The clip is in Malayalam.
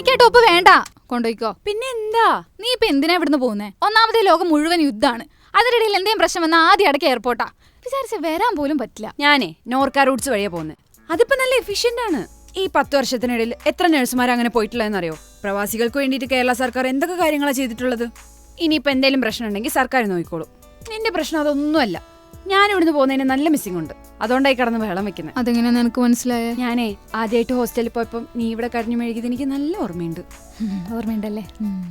എനിക്ക് ആ ടോപ്പ് വേണ്ട, കൊണ്ടുപോയിക്കോ. പിന്നെ എന്താ നീ ഇപ്പൊ എന്തിനാ ഇവിടുന്ന് പോകുന്നേ? ഒന്നാമതേ ലോകം മുഴുവൻ യുദ്ധാണ്. അതിനിടയിൽ എന്തെങ്കിലും പ്രശ്നം വന്നാൽ ആദ്യം അടക്ക എയർപോർട്ടാ. വിചാരിച്ച വരാൻ പോലും പറ്റില്ല. ഞാനേ നോർക്ക റൂട്ട്സ് വഴിയാ പോകുന്നത്. അതിപ്പോ നല്ല എഫിഷ്യന്റ് ആണ്. ഈ 10 വർഷത്തിനിടയിൽ എത്ര നഴ്സുമാർ അങ്ങനെ പോയിട്ടുള്ളതെന്നറിയോ? പ്രവാസികൾക്ക് വേണ്ടിയിട്ട് കേരള സർക്കാർ എന്തൊക്കെ കാര്യങ്ങളാണ് ചെയ്തിട്ടുള്ളത്. ഇനിയിപ്പോ എന്തെങ്കിലും പ്രശ്നം ഉണ്ടെങ്കിൽ സർക്കാർ നോക്കിക്കോളൂ. നിന്റെ പ്രശ്നം അതൊന്നുമല്ല. ഞാൻ ഇവിടുന്ന് പോകുന്നതിന് നല്ല മിസ്സിംഗ് ഉണ്ട്. അതുകൊണ്ടായി കടന്ന് വെള്ളം വെക്കുന്നത്. അതെങ്ങനെ നിനക്ക് മനസ്സിലായേ? ഞാനേ ആദ്യമായിട്ട് ഹോസ്റ്റലിൽ പോയപ്പം നീ ഇവിടെ കരഞ്ഞു മെഴുകിയത് എനിക്ക് നല്ല ഓർമ്മയുണ്ട്. ഓർമ്മയുണ്ടല്ലേ?